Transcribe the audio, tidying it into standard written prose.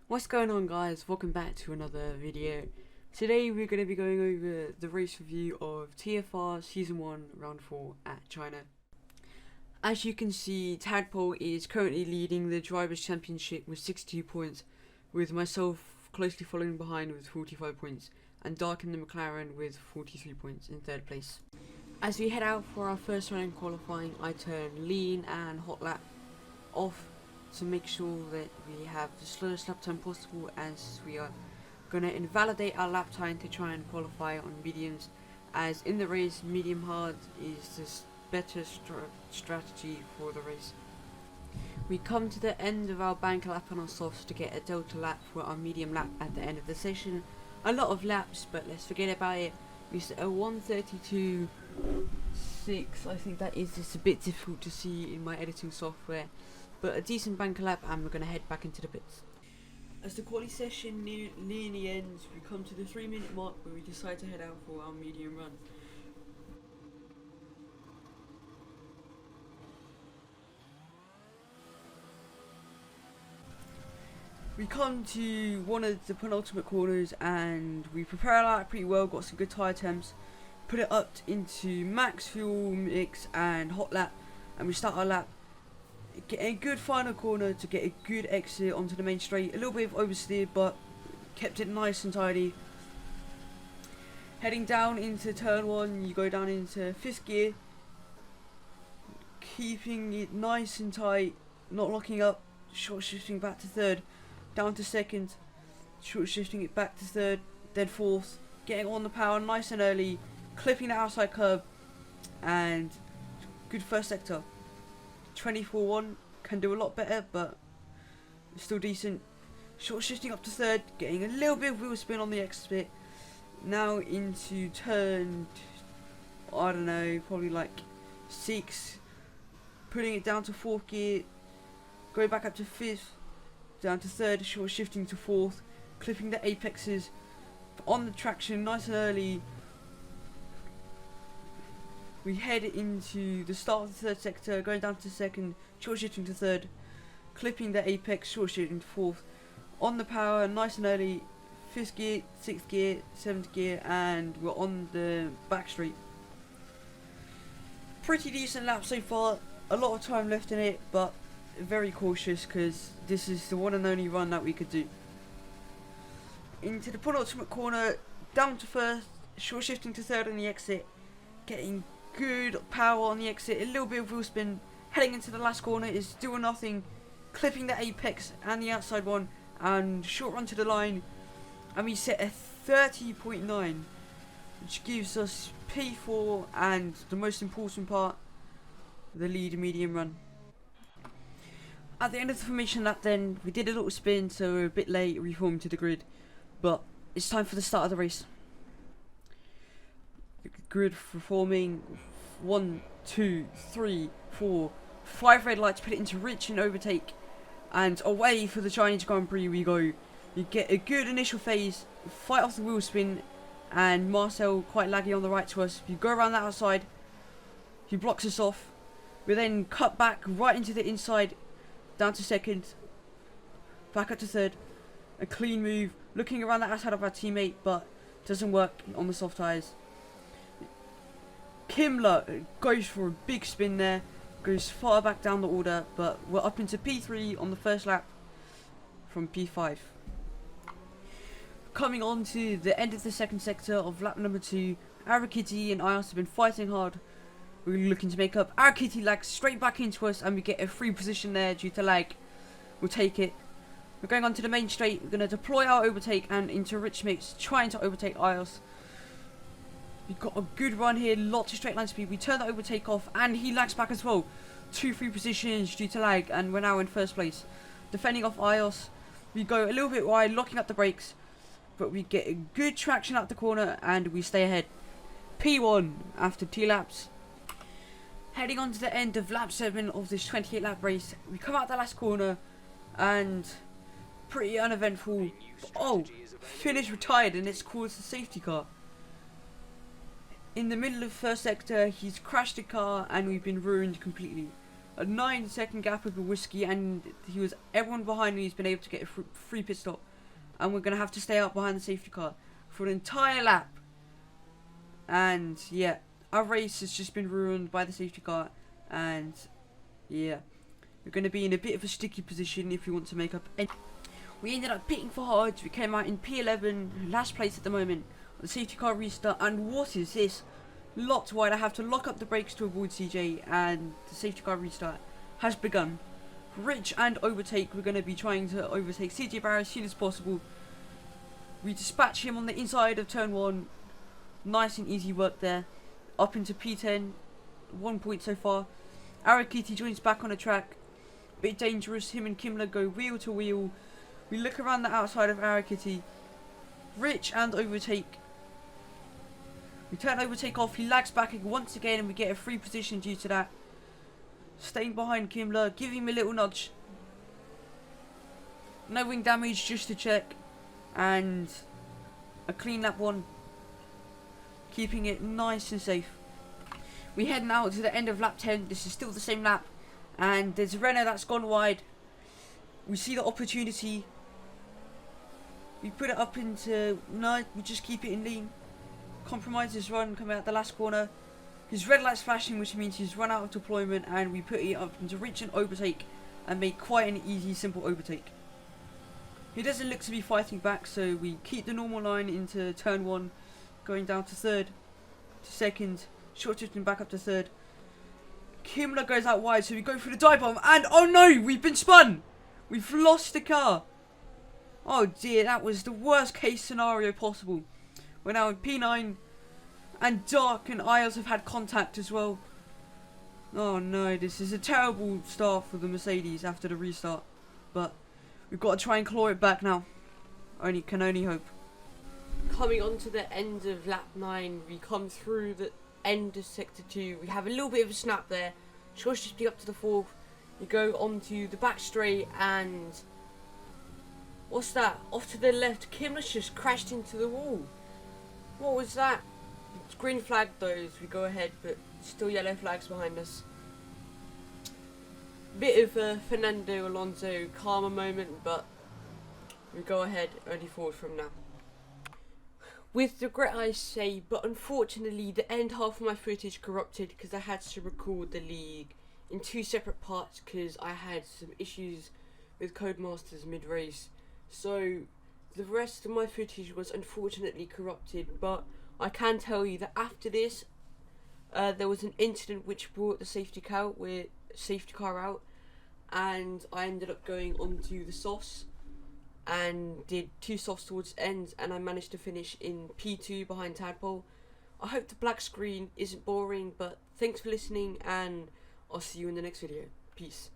What's going on, guys? Welcome back to another video. Today we're going to be going over the race review of TFR Season 1 Round 4 at China. As you can see, Tadpole is currently leading the Drivers' Championship with 62 points, with myself closely following behind with 45 points, and Dark in the McLaren with 43 points in third place. As we head out for our first round in qualifying, I turn lean and hot lap off to make sure that we have the slowest lap time possible, as we are going to invalidate our lap time to try and qualify on mediums, as in the race medium hard is the better strategy for the race. We come to the end of our bank lap on our softs to get a delta lap for our medium lap at the end of the session. A lot of laps, but let's forget about it. We set a 1:32.6. I think that is just a bit difficult to see in my editing software, but a decent banker lap, and we're going to head back into the pits. As the quali session nearly ends, we come to the 3-minute mark where we decide to head out for our medium run. We come to one of the penultimate corners and we prepare our lap pretty well, got some good tyre temps, put it up into max fuel mix and hot lap, and we start our lap. Get a good final corner to get a good exit onto the main straight. A little bit of oversteer, but kept it nice and tidy. Heading down into turn 1, you go down into 5th gear, keeping it nice and tight, not locking up, short shifting back to 3rd, down to 2nd, short shifting it back to 3rd, then 4th, getting on the power nice and early, clipping the outside curb, and good first sector. 24-1, can do a lot better, but still decent. Short shifting up to 3rd, getting a little bit of wheel spin on the exit. Now into turn, I don't know, probably like 6, putting it down to 4th gear, going back up to 5th, down to 3rd, short shifting to 4th, clipping the apexes on the traction nice and early. We head into the start of the 3rd sector, going down to 2nd, short shifting to 3rd, clipping the apex, short shifting to 4th, on the power nice and early, 5th gear, 6th gear, 7th gear, and we're on the back straight. Pretty decent lap so far, a lot of time left in it, but very cautious because this is the one and only run that we could do. Into the penultimate corner, down to 1st, short shifting to 3rd on the exit, getting good power on the exit, a little bit of wheel spin. Heading into the last corner is doing nothing, clipping the apex and the outside one, and short run to the line, and we set a 30.9, which gives us P4 and the most important part, the lead medium run. At the end of the formation lap then, we did a little spin, so we're a bit late, reformed to the grid, but it's time for the start of the race. The grid reforming, 1, 2, 3, 4, 5 red lights, put it into rich and overtake, and away for the Chinese Grand Prix we go. You get a good initial phase, fight off the wheel spin, and Marcel quite laggy on the right to us. You go around that outside, he blocks us off. We then cut back right into the inside, down to 2nd, back up to 3rd, a clean move, looking around the outside of our teammate, but doesn't work on the soft tyres. Kimler goes for a big spin there, goes far back down the order, but we're up into P3 on the first lap from P5. Coming on to the end of the 2nd sector of lap number 2, Arakitty and Ios have been fighting hard. We're looking to make up. Arakitty lags straight back into us, and we get a free position there due to lag. We'll take it. We're going on to the main straight. We're going to deploy our overtake and into rich mix, trying to overtake Ios. We've got a good run here, lots of straight line speed. We turn the overtake off, and he lags back as well. 2 free positions due to lag, and we're now in 1st place. Defending off Ios, we go a little bit wide, locking up the brakes, but we get a good traction out the corner, and we stay ahead. P1 after 2 laps. Heading on to the end of lap 7 of this 28 lap race, we come out the last corner, and pretty uneventful. Oh, finish retired, and it's caused a safety car. In the middle of 1st sector, he's crashed the car and we've been ruined completely. a 9-second gap with a whiskey, and everyone behind me has been able to get a free pit stop, and we're gonna have to stay out behind the safety car for an entire lap. And yeah, our race has just been ruined by the safety car, and yeah, we're gonna be in a bit of a sticky position if we want to make up. We ended up pitting for hards. We came out in P11, last place at the moment. The safety car restart, and what is this? Lots wide. I have to lock up the brakes to avoid CJ, and the safety car restart has begun. Rich and overtake. We're going to be trying to overtake CJ Barrow as soon as possible. We dispatch him on the inside of turn 1. Nice and easy work there. Up into P10. 1 point so far. Arakiti joins back on the track. Bit dangerous. Him and Kimler go wheel to wheel. We look around the outside of Arakiti. Rich and overtake. We turn overtake off, he lags back once again, and we get a free position due to that. Staying behind Kimler, give him a little nudge. No wing damage, just to check. And a clean lap 1. Keeping it nice and safe. We head now to the end of lap 10. This is still the same lap. And there's a Renault that's gone wide. We see the opportunity. We put it up into... No, we just keep it in lean. Compromise his run, coming out the last corner. His red light's flashing, which means he's run out of deployment, and we put it up into reach and overtake and make quite an easy, simple overtake. He doesn't look to be fighting back, so we keep the normal line into turn 1, going down to 3rd, to 2nd, short shifting back up to 3rd. Kimler goes out wide, so we go through the dive bomb, and oh no, we've been spun! We've lost the car. Oh dear, that was the worst case scenario possible. We're now in P9, and Dark and Isles have had contact as well. Oh no, this is a terrible start for the Mercedes after the restart. But we've got to try and claw it back now. Can only hope. Coming on to the end of lap 9, we come through the end of sector 2. We have a little bit of a snap there. Short shifting up to the 4th. We go onto the back straight, and what's that? Off to the left, Kimler's just crashed into the wall. What was that? It's green flag though as we go ahead, but still yellow flags behind us. Bit of a Fernando Alonso karma moment, but we go ahead, only forward from now. With regret I say, but unfortunately the end half of my footage corrupted because I had to record the league in 2 separate parts because I had some issues with Codemasters mid-race. So the rest of my footage was unfortunately corrupted, but I can tell you that after this, there was an incident which brought the safety car out, and I ended up going onto the softs and did 2 softs towards the end, and I managed to finish in P2 behind Tadpole. I hope the black screen isn't boring, but thanks for listening, and I'll see you in the next video. Peace.